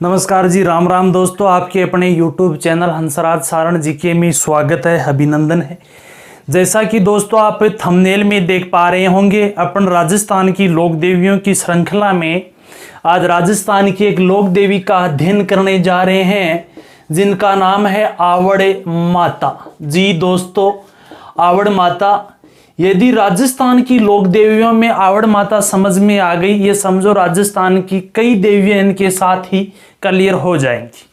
नमस्कार जी, राम राम दोस्तों। आपके अपने YouTube चैनल हंसराज सारण जी के में स्वागत है, अभिनंदन है। जैसा कि दोस्तों आप थंबनेल में देख पा रहे होंगे, अपन राजस्थान की लोक देवियों की श्रृंखला में आज राजस्थान की एक लोक देवी का अध्ययन करने जा रहे हैं, जिनका नाम है आवड़ माता। जी दोस्तों, आवड़ माता, यदि राजस्थान की लोक देवियों में आवड़ माता समझ में आ गई, ये समझो राजस्थान की कई देवियां इनके साथ ही क्लियर हो जाएंगी।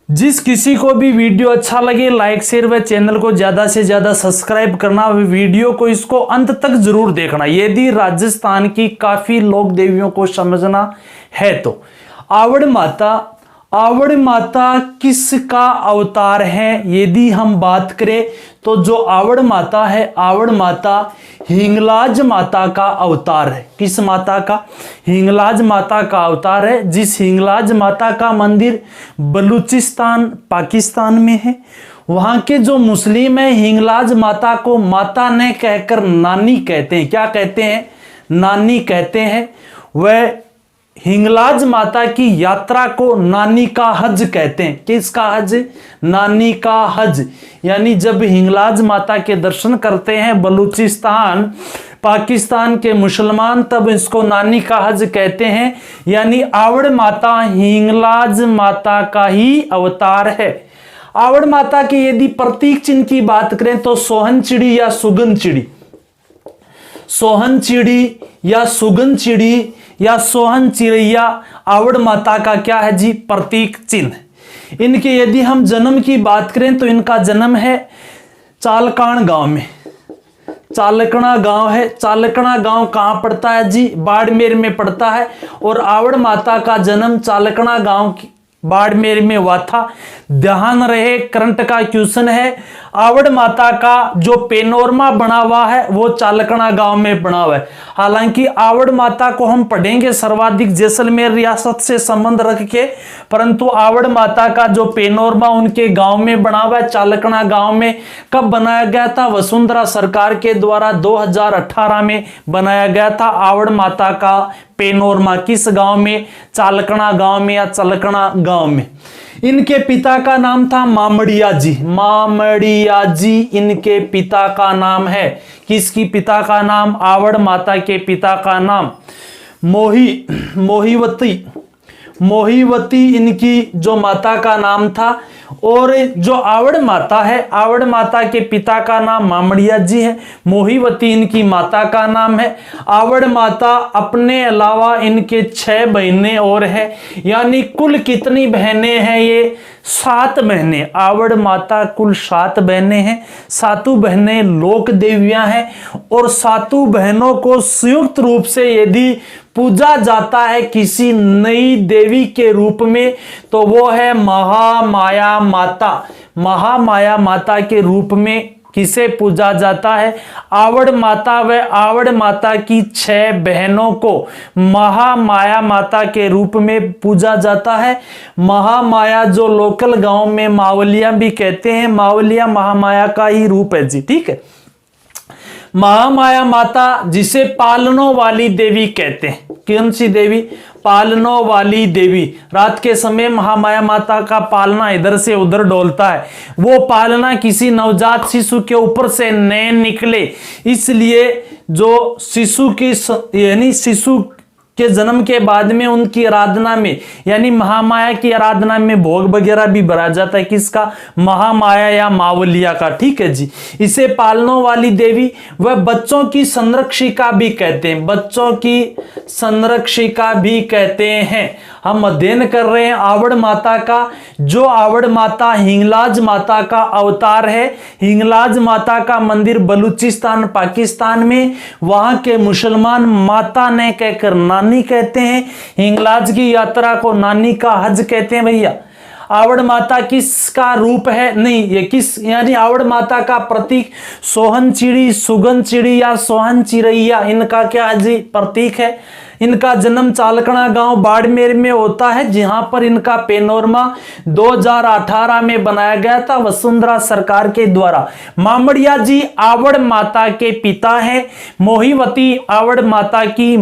जिस किसी को भी वीडियो अच्छा लगे लाइक शेयर व चैनल को ज्यादा से ज्यादा सब्सक्राइब करना, वीडियो को इसको अंत तक जरूर देखना यदि राजस्थान की काफी लोक देवियों को समझना है तो। आवड़ माता किसका अवतार है यदि हम बात करें तो जो आवड़ माता है, आवड़ माता हिंगलाज माता का अवतार है। किस माता का? हिंगलाज माता का अवतार है। जिस हिंगलाज माता का मंदिर बलूचिस्तान पाकिस्तान में है, वहां के जो मुस्लिम है हिंगलाज माता को माता ने कहकर नानी कहते हैं। क्या कहते हैं? नानी कहते हैं। वह हिंगलाज माता की यात्रा को नानी का हज कहते हैं। किसका हज? नानी का हज। यानी जब हिंगलाज माता के दर्शन करते हैं बलूचिस्तान पाकिस्तान के मुसलमान, तब इसको नानी का हज कहते हैं। यानी आवड़ माता हिंगलाज माता का ही अवतार है। आवड़ माता के यदि प्रतीक चिन्ह की बात करें तो सोहन चिड़ी या सुगन चिड़ी, सोहन चिड़ी या सुगन चिड़ी या सोहन चिड़ैया आवड़ माता का क्या है जी? प्रतीक चिन्ह। इनके यदि हम जन्म की बात करें तो इनका जन्म है चालकाण गांव में। चालकना गांव है। चालकना गांव कहां पड़ता है जी? बाड़मेर में पड़ता है। और आवड़ माता का जन्म चालकना गांव बाड़मेर में हुआ था। ध्यान रहे, करंट का क्वेश्चन है। आवड़ माता का जो पेनोरमा बना हुआ है वो चालकना गांव में बना हुआ है। हालांकि आवड़ माता को हम पढ़ेंगे सर्वाधिक जैसलमेर रियासत से संबंध रख के, परंतु आवड़ माता का जो पेनोरमा उनके गांव में बना हुआ है, चालकना गांव में। कब बनाया गया था? वसुंधरा सरकार के द्वारा 2018 में बनाया गया था आवड़ माता का पेनोरमा। किस गांव में? चालकना गांव में या चालकना गांव में। इनके पिता का नाम था मामड़िया जी। मामड़िया जी इनके पिता का नाम है। किसकी पिता का नाम? आवड़ माता के पिता का नाम मोहीवती इनकी जो माता का नाम था। और जो आवड़ माता है, आवड़ माता के पिता का नाम मामड़िया जी है। मोहीवती इनकी माता का नाम है। आवड़ माता अपने अलावा इनके 6 बहनें और हैं। यानी कुल कितनी बहनें हैं? ये 7 बहनें। आवड़ माता कुल 7 बहनें हैं। 7 बहनें लोक देवियां हैं। और 7 बहनों को संयुक्त रूप से यदि पूजा जाता है किसी नई देवी के रूप में तो वो है महामाया माता। महामाया माता के रूप में किसे पूजा जाता है? आवड़ माता व आवड़ माता की 6 बहनों को महामाया माता के रूप में पूजा जाता है। महामाया जो लोकल गांव में मावलिया भी कहते हैं, मावलिया महामाया का ही रूप है जी। ठीक है। महामाया माता जिसे पालनों वाली देवी कहते हैं। कौन सी देवी? पालनों वाली देवी। रात के समय महामाया माता का पालना इधर से उधर डोलता है। वो पालना किसी नवजात शिशु के ऊपर से नैन निकले, इसलिए जो शिशु की यानी शिशु के जन्म के बाद में उनकी आराधना में यानी महामाया की आराधना में भोग वगैरह भी भरा जाता है। किसका? महामाया या मावलिया का। ठीक है जी। इसे पालनों वाली देवी वह बच्चों की संरक्षिका भी कहते हैं। बच्चों की संरक्षिका भी कहते हैं। हम अध्ययन कर रहे हैं आवड़ माता का। जो आवड़ माता हिंगलाज माता का अवतार है। हिंगलाज माता का मंदिर बलूचिस्तान पाकिस्तान में, वहां के मुसलमान माता ने कहकर नानी कहते हैं। हिंगलाज की यात्रा को नानी का हज कहते हैं। भैया आवड़ माता किसका रूप है? नहीं, ये किस यानी आवड़ माता का प्रतीक सोहन चिड़ी, सुगन चिड़ी या सोहन चिड़ैया इनका क्या जी? प्रतीक है। इनका जन्म चालकना गांव बाड़मेर में होता है, जहां पर इनका पेनोरमा 2018 में बनाया गया था वसुंधरा सरकार के द्वारा। मामड़िया जी आवड़ माता के पिता हैं। मोहीवती आवड़ माता की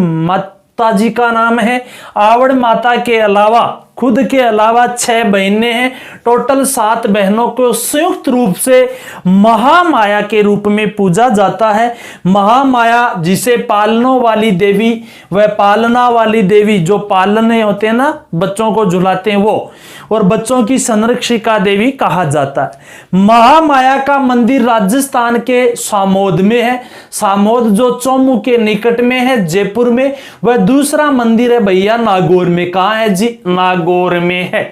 गुप्ता जी का नाम है। आवड़ माता के अलावा खुद के अलावा 6 बहनें हैं। टोटल 7 बहनों को संयुक्त रूप से महामाया के रूप में पूजा जाता है। महामाया जिसे पालने वाली देवी व पालना वाली देवी, जो पालने होते हैं ना, बच्चों को झुलाते हैं वो, और बच्चों की संरक्षिका देवी कहा जाता है। महामाया का मंदिर राजस्थान के सामोद में है। सामोद जो चौमू के निकट में है, जयपुर में। वह दूसरा मंदिर है भैया नागौर में। कहां है जी? नागौर में है।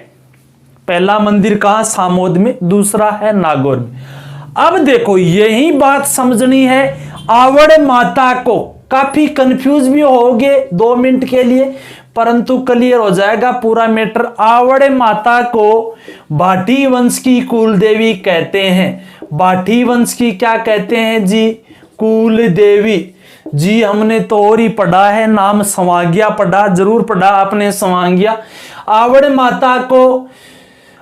पहला मंदिर कहां? सामोद में। दूसरा है नागौर में। अब देखो यही बात समझनी है। आवड़ माता को काफी कंफ्यूज भी होगे 2 मिनट के लिए, परंतु क्लियर हो जाएगा पूरा मैटर। आवड़ माता को भाटी वंश की कुल देवी कहते हैं। भाटी वंश की क्या कहते हैं जी? कुल देवी। जी हमने तो और ही पढ़ा है, नाम सवांगिया पढ़ा, जरूर पढ़ा आपने सवांगिया। आवड़ माता को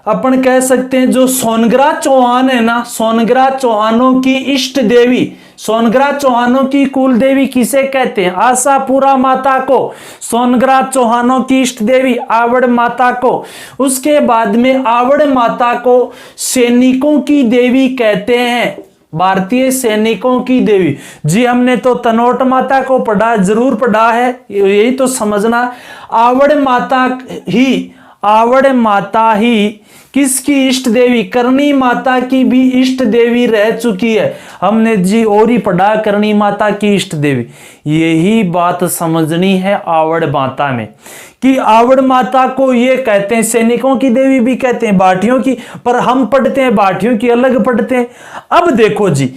अपन कह सकते हैं, जो सोनग्रा चौहान है ना, सोनग्रा चौहानों की इष्ट देवी, सोनग्रा चौहानों की कुल देवी किसे कहते हैं? आशापुरा माता को सोनग्रा चौहानों की इष्ट देवी आवड़ माता को। उसके बाद में आवड़ माता को सैनिकों की देवी कहते हैं, भारतीय सैनिकों की देवी। जी हमने तो तनोट माता को पढ़ा, जरूर पढ़ा है, यही तो समझना। आवड़ माता ही किसकी इष्ट देवी? करणी माता की भी इष्ट देवी रह चुकी है। हमने जी और ही पढ़ा, करणी माता की इष्ट देवी। यही बात समझनी है आवड़ माता में, कि आवड़ माता को ये कहते हैं, सैनिकों की देवी भी कहते हैं, भाटियों की, पर हम पढ़ते हैं भाटियों की अलग पढ़ते हैं। अब देखो जी,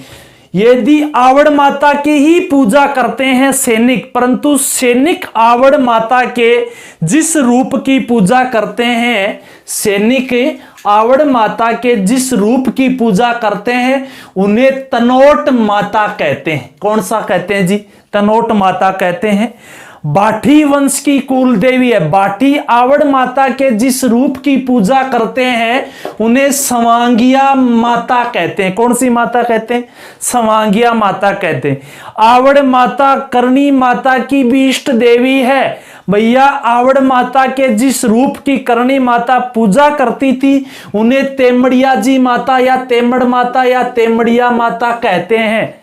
यदि आवड़ माता की ही पूजा करते हैं सैनिक, परंतु सैनिक आवड़ माता के जिस रूप की पूजा करते हैं, सैनिक आवड़ माता के जिस रूप की पूजा करते हैं, उन्हें तनोट माता कहते हैं। कौन सा कहते हैं जी? तनोट माता कहते हैं। बाठी वंश की कुल देवी है। बाठी आवड़ माता के जिस रूप की पूजा करते हैं, उन्हें सवांगिया माता कहते हैं। कौन सी माता कहते हैं? सवांगिया माता कहते हैं। आवड़ माता करणी माता की भी इष्ट देवी है। भैया आवड़ माता के जिस रूप की करणी माता पूजा करती थी, उन्हें तेमड़िया जी माता या तेमड़ माता या तेमड़िया माता कहते हैं।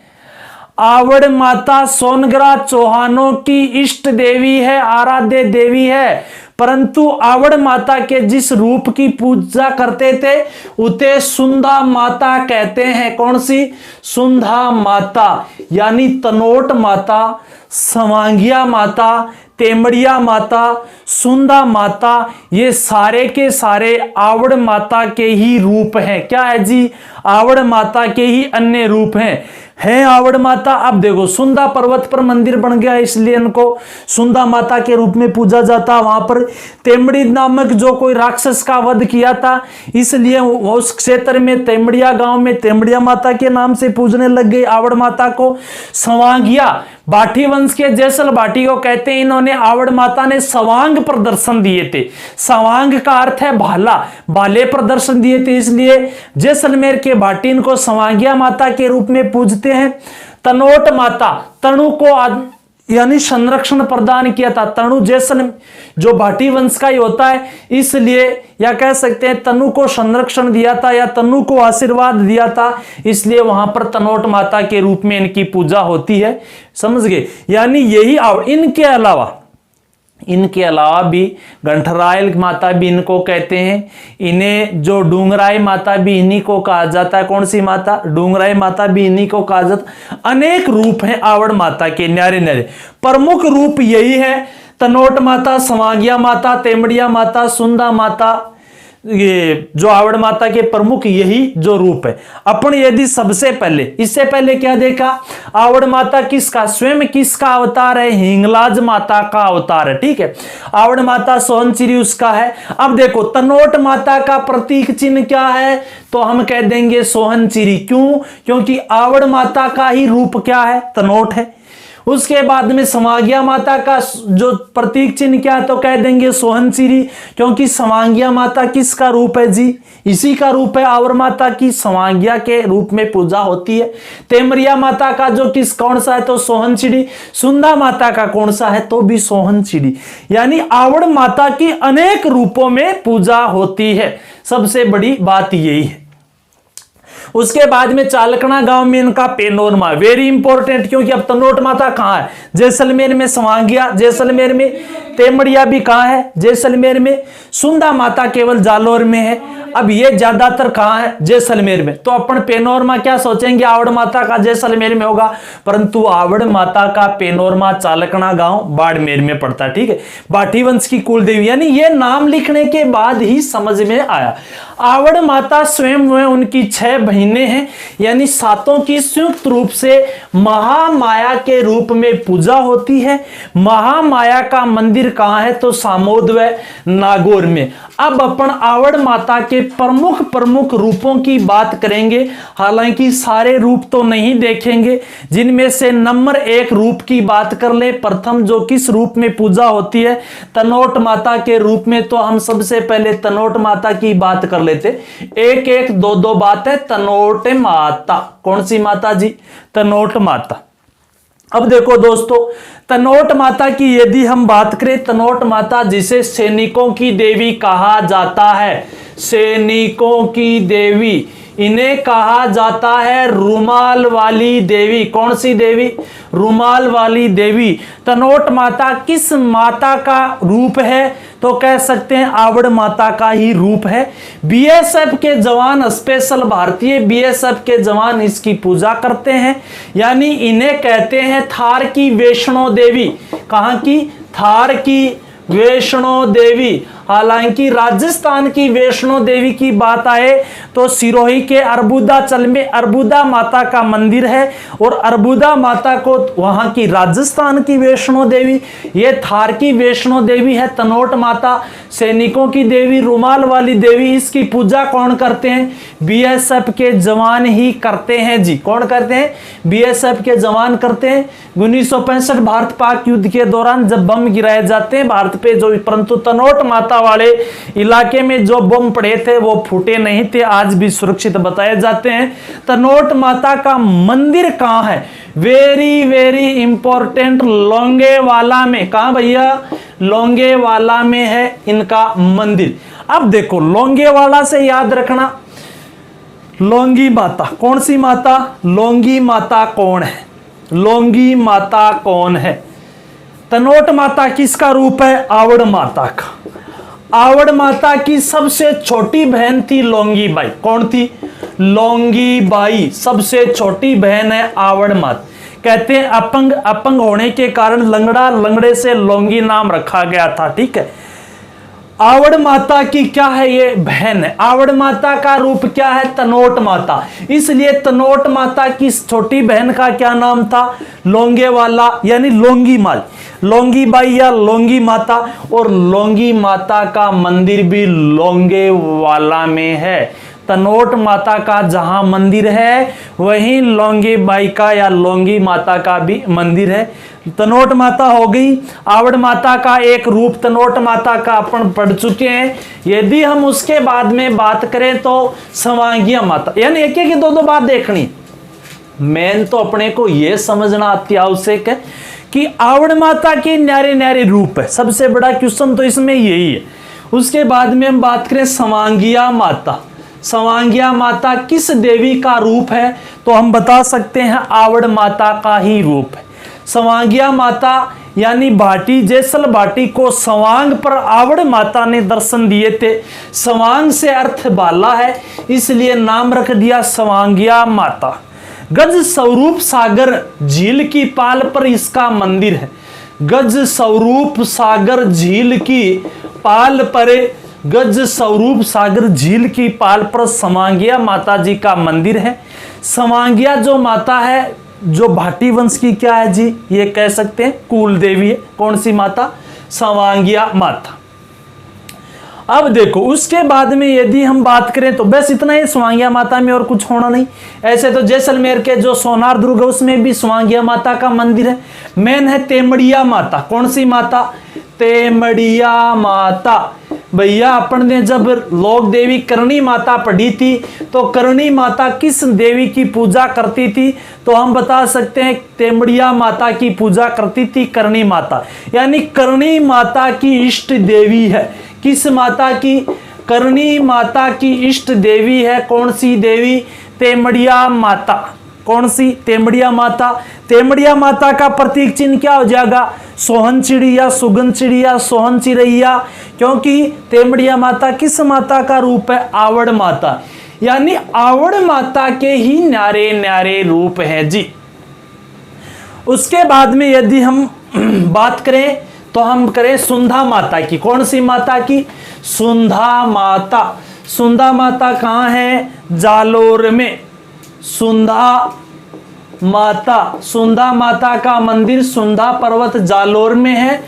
आवड़ माता सोनग्रा चौहानों की इष्ट देवी है, आराध्य देवी है, परंतु आवड़ माता के जिस रूप की पूजा करते थे, उसे सुंधा माता कहते हैं। कौन सी? सुंधा माता, यानी तनोट माता, सवांगिया माता, तेमड़िया माता, सुंधा माता, ये सारे के सारे आवड़ माता के ही रूप हैं। क्या है जी? आवड़ माता के ही अन्य रूप हैं आवड़ माता। अब देखो, सुंधा पर्वत पर मंदिर बन गया, इसलिए इनको सुंधा माता के रूप में पूजा जाता। वहां पर तेमड़ी नामक जो कोई राक्षस का वध किया था, इसलिए उस क्षेत्र में तेमड़िया गांव में तेमड़िया माता के नाम से पूजने लग गए आवड़ माता को। सवांगिया बाठी वंश के जैसल बाटी को कहते हैं। इन्होंने आवड़ माता ने सवांग प्रदर्शन दिए थे। सवांग का अर्थ है भाला, भाले प्रदर्शन दिए थे, इसलिए जैसलमेर के बाटी इनको सवांगिया माता के रूप में पूजते हैं। तनोट माता, तनु को यानी संरक्षण प्रदान किया था। तनु जैसल जो भाटी वंश का ही होता है, इसलिए या कह सकते हैं तनु को संरक्षण दिया था या तनु को आशीर्वाद दिया था, इसलिए वहां पर तनोट माता के रूप में इनकी पूजा होती है। समझ गए? यानी यही इनके अलावा भी गंठरायल माता भी इनको कहते हैं। इन्हें जो डूंगराई माता भी इन्हीं को कहा जाता है। कौन सी माता? डूंगराई माता भी इन्हीं को कहा जाता। अनेक रूप हैं आवड़ माता के, न्यारे न्यारे। प्रमुख रूप यही है, तनोट माता, सवांगिया माता, तेमड़िया माता, सुंधा माता, ये जो आवड़ माता के प्रमुख यही जो रूप है। अपन यदि सबसे पहले, इससे पहले क्या देखा? आवड़ माता किसका, स्वयं किसका अवतार है? हिंगलाज माता का अवतार है। ठीक है, आवड़ माता सोहनचिरी उसका है। अब देखो, तनोट माता का प्रतीक चिन्ह क्या है? तो हम कह देंगे सोहनचिरी। क्यों? क्योंकि आवड़ माता का ही रूप क्या है? तनोट है। उसके बाद में समांगिया माता का जो प्रतीक चिन्ह क्या है, तो कह देंगे सोहनसिरी, क्योंकि समांगिया माता किसका रूप है जी, इसी का रूप है। आवर माता की समांगिया के रूप में पूजा होती है। तेमरिया माता का जो कौन सा है, तो सोहनसिरी। सुंदा माता का कौन सा है, तो भी सोहनसिरी। यानी आवड़ माता की अनेक रूपों में पूजा होती है, सबसे बड़ी बात यही है। उसके बाद में चालकना गांव में इनका पेनोरमा, वेरी इंपॉर्टेंट, क्योंकि अब तनोट माता कहां है, जैसलमेर में। समांगिया जैसलमेर में, तेमड़िया भी कहां है, जैसलमेर में। सुंदा माता केवल जालोर में है। अब ये ज्यादातर कहां है, जैसलमेर में। तो अपन पेनोरमा क्या सोचेंगे, आवड़ माता का जैसलमेर में होगा, परंतु आवड़ माता का पेनोरमा चालकना गांव बाड़मेर में पड़ता है। ठीक है, बाठी वंश की कुल देवी, यानी ये नाम लिखने के बाद ही समझ में आया। आवड़ माता स्वयं में उनकी 6 बहनें हैं, यानी 7 की संयुक्त रूप से महामाया के रूप में पूजा होती है। महामाया का मंदिर कहां है, तो सामोद व नागौर में। अब अपन आवड़ माता के प्रमुख रूपों की बात करेंगे, हालांकि सारे रूप तो नहीं देखेंगे, जिनमें से नंबर 1 रूप की बात कर ले। प्रथम जो किस रूप में पूजा होती है, तनोट माता के रूप में। तो हम सबसे पहले तनोट माता की बात कर लेते, एक दो बात है। तनोट माता, कौन सी माता जी, तनोट माता। अब देखो दोस्तों, तनोट माता की यदि हम बात करें, तनोट माता जिसे सैनिकों की देवी कहा जाता है, सैनिकों की देवी, इन्हें कहा जाता है रुमाल वाली देवी। कौन सी देवी, रुमाल वाली देवी। तनोट माता किस माता का रूप है, तो कह सकते हैं आवड़ माता का ही रूप है। बीएसएफ के जवान, स्पेशल भारतीय बीएसएफ के जवान इसकी पूजा करते हैं, यानी इन्हें कहते हैं थार की वैष्णो देवी। कहां की, थार की वैष्णो देवी। हालांकि राजस्थान की वैष्णो देवी की बात आए तो सिरोही के अर्बुदाचल में अर्बुदा माता का मंदिर है, और अर्बुदा माता को वहां की राजस्थान की वैष्णो देवी, ये थार की वैष्णो देवी है। तनोट माता सैनिकों की देवी, रुमाल वाली देवी, इसकी पूजा कौन करते हैं, बीएसएफ के जवान ही करते हैं जी। कौन करते हैं, बीएसएफ के जवान करते हैं। 1965 भारत पाक युद्ध के दौरान जब बम गिराए जाते हैं भारत पे, जो परंतु तनोट माता वाले इलाके में जो बम पड़े थे वो फूटे नहीं थे, आज भी सुरक्षित बताए जाते हैं। तनोट माता का मंदिर कहां है, वेरी इंपॉर्टेंट, लोंगेवाला में। कहां भैया, लोंगेवाला में है इनका मंदिर। अब देखो, लोंगेवाला से याद रखना, लोंगी माता, कौन सी माता, लोंगी माता कौन है, लोंगी माता कौन है। तनोट माता किसका रूप है, आवड़ माता का। आवड़ माता की सबसे छोटी बहन थी लोंगी बाई। कौन थी, लोंगी बाई सबसे छोटी बहन है आवड़ माता। कहते हैं अपंग होने के कारण लंगड़ा, लंगड़े से लोंगी नाम रखा गया था। ठीक है, आवड़ माता की क्या है, ये बहन है। आवड़ माता का रूप क्या है, तनोट माता, इसलिए तनोट माता की छोटी बहन का क्या नाम था, लोंगेवाला, यानी लोंगी माल, लोंगी बाई या लोंगी माता। और लोंगी माता का मंदिर भी लोंगेवाला में है। तनोट माता का जहां मंदिर है वहीं लोंगी बाई का या लोंगी माता का भी मंदिर है। तनोट माता हो गई। आवड़ माता का एक रूप तनोट माता का अपन पढ़ चुके हैं। यदि हम उसके बाद में बात करें तो समांगिया माता, यानी एक दो बात देखनी। मेन तो अपने को यह समझना अति आवश्यक है कि आवड़ माता के न्यारे न्यारे रूप है, सबसे बड़ा क्वेश्चन तो इसमें यही है। उसके बाद में हम बात करें समांगिया माता। समांगिया माता किस देवी का रूप है, तो हम बता सकते हैं आवड़ माता का ही रूप है। समांगिया माता यानी भाटी, जैसल भाटी को सवांग पर आवड़ माता ने दर्शन दिए थे। सवांग से अर्थ बाला है, इसलिए नाम रख दिया समांगिया माता। गज स्वरूप सागर झील की पाल पर इसका मंदिर है। गज स्वरूप सागर झील की पाल पर, गज स्वरूप सागर झील की पाल पर समांगिया माता जी का मंदिर है। समांगिया जो माता है, जो भाटी वंश की क्या है जी, ये कह सकते हैं कुल देवी है। कौन सी माता, समांगिया माता। अब देखो उसके बाद में यदि हम बात करें तो बस इतना ही स्वांगिया माता में, और कुछ होना नहीं। ऐसे तो जैसलमेर के जो सोनार दुर्ग है उसमें भी स्वांगिया माता का मंदिर है। मेन है तेमड़िया माता। कौन सी माता? तेमड़िया माता। भैया अपन ने जब लोक देवी करणी माता पढ़ी थी तो करणी माता किस देवी की पूजा करती थी? तो हम बता सकते हैं तेमड़िया माता की पूजा करती थी करणी माता, यानी करणी माता की इष्ट देवी है। किस माता की? करणी माता की इष्ट देवी है। कौन सी देवी? तेमड़िया माता। कौन सी? तेमड़िया माता। तेमड़िया माता का प्रतीक चिन्ह क्या हो जाएगा? सोहन चिड़िया, सुगन चिड़िया, सोहन चिड़ैया। क्योंकि तेमड़िया माता किस माता का रूप है? आवड़ माता, यानी आवड़ माता के ही न्यारे न्यारे रूप है जी। उसके बाद में यदि हम बात करें तो हम करें सुंधा माता की। कौन सी माता की? सुंधा माता। सुंधा माता कहाँ है? जालोर में। सुंधा माता, सुंधा माता का मंदिर सुंधा पर्वत जालोर में है।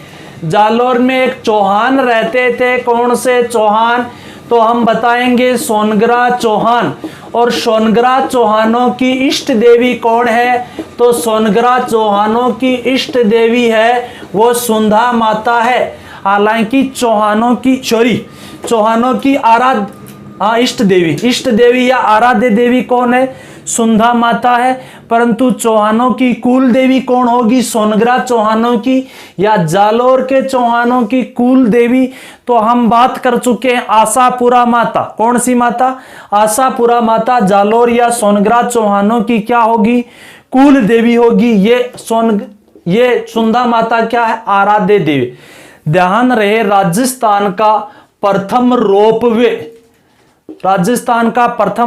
जालोर में एक चौहान रहते थे। कौन से चौहान? तो हम बताएंगे सोनग्रा चौहान। और सोनग्रा चौहानों की इष्ट देवी कौन है? तो सोनग्रा चौहानों की इष्ट देवी है वो सुंधा माता है। हालांकि चौहानों की इष्ट देवी या आराध्य देवी कौन है? सुंधा माता है। परंतु चौहानों की कुल देवी कौन होगी? सोनग्रा चौहानों की या जालोर के चौहानों की कुल देवी? तो हम बात कर चुके हैं आशापुरा माता। कौन सी माता? आशापुरा माता जालोर या सोनग्रा चौहानों की क्या होगी? कुल देवी होगी। ये सुंधा माता क्या है? आराध्य देवी। ध्यान रहे राजस्थान का प्रथम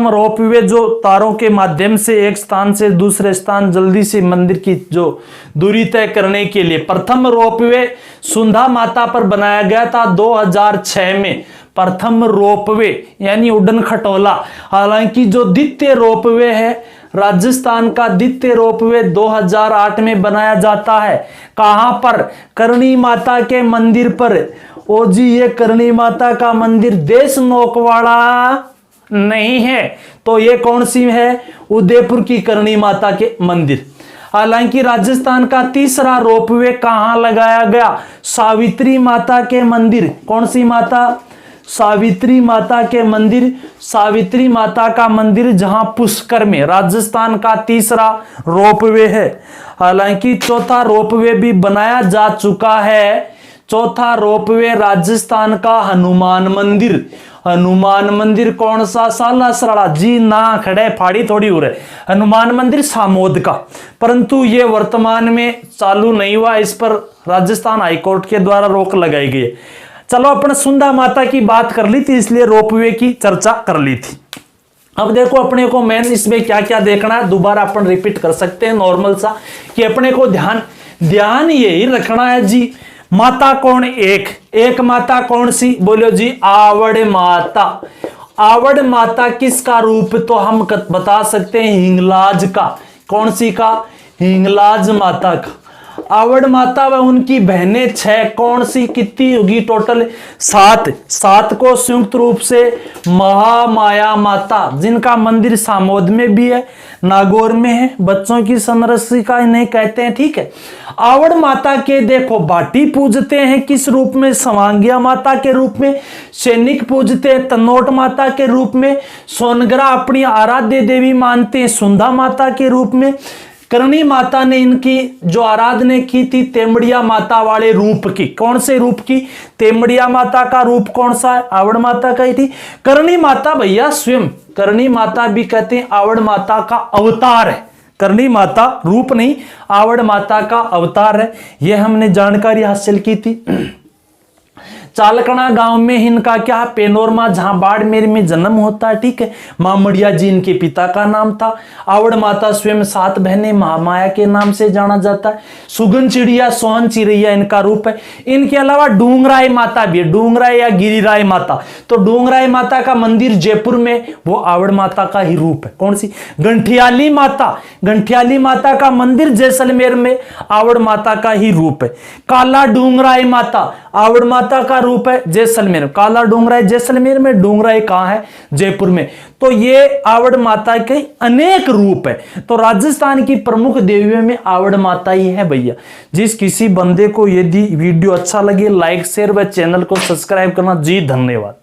रोपवे जो तारों के माध्यम से एक स्थान से दूसरे स्थान जल्दी से मंदिर की जो दूरी तय करने के लिए प्रथम रोपवे सुंधा माता पर बनाया गया था 2006 में। प्रथम रोपवे यानी उड़न खटोला। हालांकि जो द्वितीय रोपवे है राजस्थान का द्वितीय रोपवे 2008 में बनाया जाता है। कहां पर? करणी माता के मंदिर पर। ओ जी, ये करणी माता का मंदिर देश नोकवाड़ा नहीं है, तो ये कौन सी है? उदयपुर की करणी माता के मंदिर। हालांकि राजस्थान का तीसरा रोपवे कहां लगाया गया? सावित्री माता के मंदिर। कौन सी माता? सावित्री माता के मंदिर। सावित्री माता का मंदिर जहां पुष्कर में, राजस्थान का तीसरा रोपवे है। हालांकि चौथा रोपवे भी बनाया जा चुका है। चौथा रोपवे राजस्थान का हनुमान मंदिर। हनुमान मंदिर कौन सा? सालासराड़ा जी ना खड़े फाड़ी थोड़ी हो रहे। हनुमान मंदिर सामोद का, परंतु ये वर्तमान में चालू नहीं हुआ। इस पर राजस्थान हाईकोर्ट के द्वारा रोक लगाई गई। चलो अपन सुंधा माता की बात कर ली थी, इसलिए रोपवे की चर्चा कर ली थी। अब देखो अपने को मेन इसमें क्या क्या देखना है, दोबारा अपन रिपीट कर सकते हैं नॉर्मल सा, कि अपने को ध्यान यही रखना है जी। माता कौन? एक माता कौन सी? बोलो जी, आवड़ माता। आवड़ माता किसका रूप? तो हम बता सकते हैं हिंगलाज का। कौन सी का? हिंगलाज माता का। आवड़ माता व उनकी बहनें 6। कौन सी? कितनी होगी टोटल? 7 को संयुक्त रूप से महामाया माता, जिनका मंदिर सामोद में भी है, नागौर में है। बच्चों की संरक्षिका इन्हें कहते हैं। ठीक है। आवड़ माता के देखो भाटी पूजते हैं किस रूप में? स्वांगिया माता के रूप में। सैनिक पूजते हैं तनोट माता के रूप में। सोनग्रा अपनी आराध्य देवी मानते हैं सुंधा माता के रूप में। करणी माता ने इनकी जो आराधना की थी तेमड़िया माता वाले रूप की। कौन से रूप की? तेमड़िया माता का रूप कौन सा है? आवड़ माता का ही थी। करणी माता भैया स्वयं, करणी माता भी कहते हैं आवड़ माता का अवतार है। करणी माता रूप नहीं, आवड़ माता का अवतार है। यह हमने जानकारी हासिल की थी। चालकना गांव में इनका क्या? पेनोरमा, जहां बाड़मेर में जन्म होता है। ठीक है। मामड़िया जी इनके पिता का नाम था। आवड़ माता स्वयं 7 बहनें महामाया के नाम से जाना जाता है। सुगन चिड़िया, सोहन चिड़ैया इनका रूप है। इनके अलावा डूंगराई माता भी है, डूंगराई या गिरिराय माता। तो डूंगराई माता का मंदिर जयपुर में, वो आवड़ माता का ही रूप है। कौन सी? गंठियाली माता। गंठियाली माता का मंदिर जैसलमेर में, आवड़ माता का ही रूप है। काला डूंगराई माता, आवड़ माता का रूप है जैसलमेर, काला डोंगरा है जैसलमेर में, डोंगरा कहाँ है, जयपुर में। तो ये आवड़ माता के अनेक रूप है। तो राजस्थान की प्रमुख देवियों में आवड़ माता ही है भैया। जिस किसी बंदे को यदि वीडियो अच्छा लगे लाइक शेयर व चैनल को सब्सक्राइब करना। जी धन्यवाद।